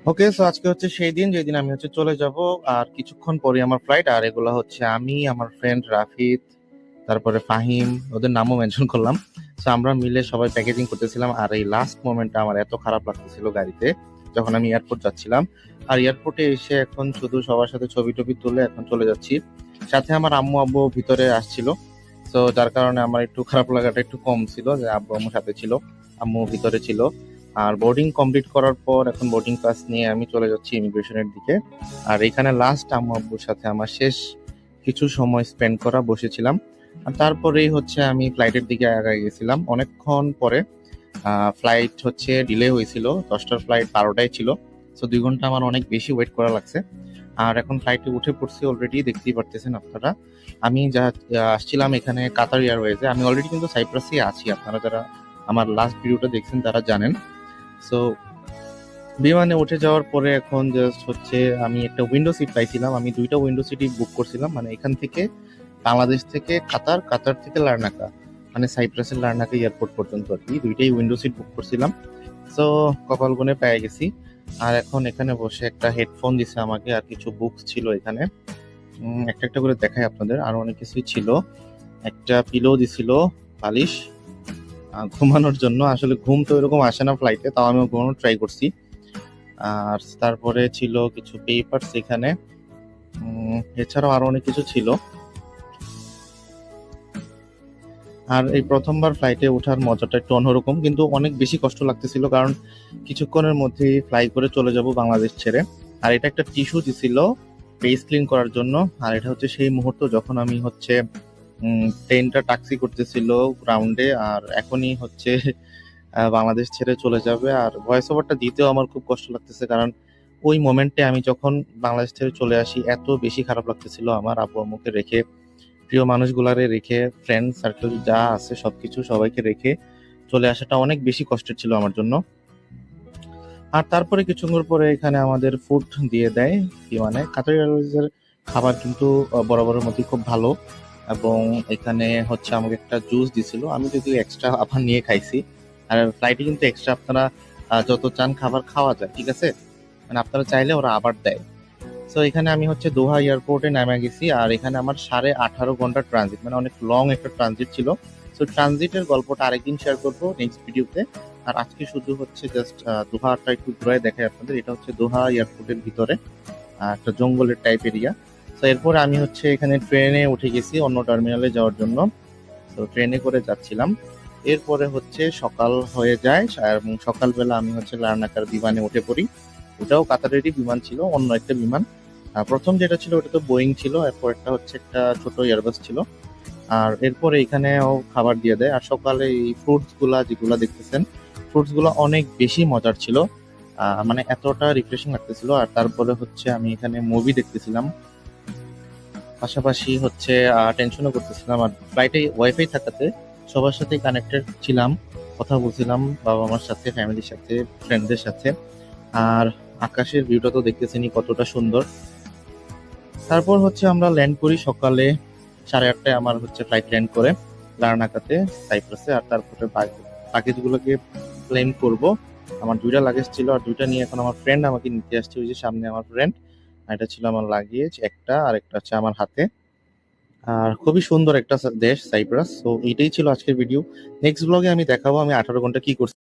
ওকে, so আজকে হচ্ছে সেই দিন যেদিন আমি হচ্ছে চলে যাব। আর কিছুক্ষণ পরে আমার ফ্লাইট। আর এগুলো হচ্ছে আমি, আমার ফ্রেন্ড রাফিদ, তারপরে ফাহিম, ওদের নামও মেনশন করলাম। তো আমরা মিলে সবাই প্যাকেজিং করতেছিলাম। আর এই লাস্ট মোমেন্টটা আমার এত খারাপ লাগতেছিল গাড়িতে, যখন আমি এয়ারপোর্ট যাচ্ছিলাম। আর এয়ারপোর্টে এসে এখন শুধু সবার সাথে ছবি টবি তুলে এখন চলে যাচ্ছি। সাথে আমার আম্মু আব্বু ভিতরে আসছিল। তো যার কারণে আমার একটু খারাপ লাগাটা একটু কম ছিল যে আব্বু আম্মু সাথে ছিল, আম্মু ভিতরে ছিল। আর বোর্ডিং কমপ্লিট করার পর এখন বোর্ডিং পাস নিয়ে আমি চলে যাচ্ছি ইমিগ্রেশনের দিকে। আর এখানে লাস্ট আম্মু আব্বুর সাথে আমার শেষ কিছু সময় স্পেন্ড করা বসেছিলাম। আর তারপরেই হচ্ছে আমি ফ্লাইটের দিকে আগায় গেছিলাম অনেকক্ষণ পরে। ফ্লাইট হচ্ছে ডিলে হয়েছিল, 10টার ফ্লাইট 12টায় ছিল। সো 2 ঘন্টা আমার অনেক বেশি ওয়েট করা লাগছে। আর এখন ফ্লাইটে উঠে পড়ছি অলরেডি, দেখতেই পারতেছেন আপনারা। আমি যা আসছিলাম এখানে কাতার এয়ারওয়েজে। আমি অলরেডি কিন্তু সাইপ্রাসে আছি, আপনারা যারা আমার লাস্ট ভিডিওটা দেখছেন তারা জানেন। সো বিমানে উঠে যাওয়ার পরে এখন জাস্ট হচ্ছে আমি একটা উইন্ডো সিট পাইছিলাম। আমি 2টা উইন্ডো সিটই বুক করছিলাম, মানে এখান থেকে বাংলাদেশ থেকে কাতার, কাতার থেকে লার্নাকা, মানে সাইপ্রাসের লার্নাকা এয়ারপোর্ট পর্যন্ত আর কি 2টাই উইন্ডো সিট বুক করছিলাম। সো কপাল গুনে পেয়ে গেছি। আর এখন এখানে বসে একটা হেডফোন দিছে আমাকে, আর কিছু বুকস ছিল এখানে। একটা একটা করে দেখাই আপনাদের, আরো অনেক কিছুই ছিল। একটা পিলো দিছিল, বালিশ, ঘুমানোর জন্য। আসলে ঘুম তো এরকম আসে না ফ্লাইটে, তাও আমি ঘুমানোর ট্রাই করছি। আর তারপরে ছিল কিছু পেপারস এখানে। এছাড়াও আরো অনেক কিছু ছিল। আর এই প্রথমবার ফ্লাইটে ওঠার মজাটা একটু অন্যরকম, কিন্তু অনেক বেশি কষ্ট লাগতেছিল, কারণ কিছুক্ষণের মধ্যেই ফ্লাই করে চলে যাব বাংলাদেশ ছেড়ে। আর এটা একটা টিস্যু দিছিল ফেস ক্লিন করার জন্য। আর এটা হচ্ছে সেই মুহূর্ত যখন আমি হচ্ছে ট্রেনটা ট্যাক্সি করতেছিল গ্রাউন্ডে, আর এখনই হচ্ছে বাংলাদেশ ছেড়ে চলে যাবে। আর ভয়েস ওভারটা দিতেও আমার খুব কষ্ট লাগতেছে, কারণ ওই মোমেন্টে আমি যখন বাংলাদেশ ছেড়ে চলে আসি এত বেশি খারাপ লাগতেছিল আমার, আব্বু আম্মুকে রেখে, প্রিয় মানুষগুলারে রেখে, ফ্রেন্ড সার্কেল যা আছে সবকিছু সবাইকে রেখে চলে আসাটা অনেক বেশি কষ্টের ছিল আমার জন্য। আর তারপরে কিছুক্ষণ পরে এখানে আমাদের ফুড দিয়ে দেয় বিমানে। কাতার এয়ারওয়েজের খাবার কিন্তু বরাবরের মধ্যে খুব ভালো। এবং এখানে হচ্ছে আমাকে একটা জুস দিছিল, আমি যদিও এক্সট্রা আবার নিয়ে খাইছি। আর ফ্লাইটে কিন্তু এক্সট্রা আপনারা যত চান খাবার খাওয়া যায়, ঠিক আছে, মানে আপনারা চাইলে ওরা আবার দেয়। সো এখানে আমি হচ্ছে দোহা এয়ারপোর্টে নেমে গেছি। আর এখানে আমার 18.5 ঘন্টা ট্রানজিট, মানে অনেক লং একটা ট্রানজিট ছিল। সো ট্রানজিটের গল্পটা আরেকদিন শেয়ার করবো নেক্সট ভিডিওতে। আর আজকে শুধু হচ্ছে জাস্ট দোহাটা একটু ঘুরে দেখাই আপনাদের। এটা হচ্ছে দোহা এয়ারপোর্টের ভিতরে একটা জঙ্গলের টাইপ এরিয়া। তো এরপরে আমি হচ্ছে এখানে ট্রেনে উঠে গেছি অন্য টার্মিনালে যাওয়ার জন্য। তো ট্রেনে করে যাচ্ছিলাম। এরপরে হচ্ছে সকাল হয়ে যায়, এবং সকালবেলা আমি হচ্ছে লার্নাকার বিমানে উঠে পড়ি। ওটাও কাতারেরই বিমান ছিল, অন্য একটা বিমান। প্রথম যেটা ছিল ওটা তো বোয়িং ছিল, এরপর একটা হচ্ছে একটা ছোট এয়ারবাস ছিল। আর এরপরে এখানেও খাবার দিয়ে দেয়। আর সকালে এই ফ্রুটস গুলা যেগুলা দেখতেছেন, ফ্রুটস গুলা অনেক বেশি মজার ছিল। মানে এতটা রিফ্রেশিং লাগতেছিল। আর তারপরে হচ্ছে আমি এখানে মুভি দেখতেছিলাম, পাশাপাশি হচ্ছে টেনশনও করতেছিলাম। আর ফ্লাইটে ওয়াইফাই থাকাতে সবার সাথে কানেক্টেড ছিলাম, কথা বলছিলাম বাবা মার সাথে, ফ্যামিলির সাথে, ফ্রেন্ডদের সাথে। আর আকাশের ভিউটা তো দেখতেছেনই কতটা সুন্দর। তারপর হচ্ছে আমরা ল্যান্ড করি সকালে 8:30টায়। আমার হচ্ছে ফ্লাইট ল্যান্ড করে লার্নাকাতে, সাইপ্রাসে। আর তারপরে লাগেজগুলোকে ক্লেম করব। আমার 2টা লাগেজ ছিল, আর 2টা নিয়ে এখন আমার ফ্রেন্ড আমাকে নিতে আসছে, ওই যে সামনে আমার ফ্রেন্ড। এটা ছিল আমার লাগেজ একটা, আর একটা হচ্ছে আমার হাতে। আর খুবই সুন্দর একটা দেশ সাইপ্রাস। তো এইটাই ছিল আজকের ভিডিও। নেক্সট ব্লগে আমি দেখাবো আমি 18 ঘন্টা কি করছি।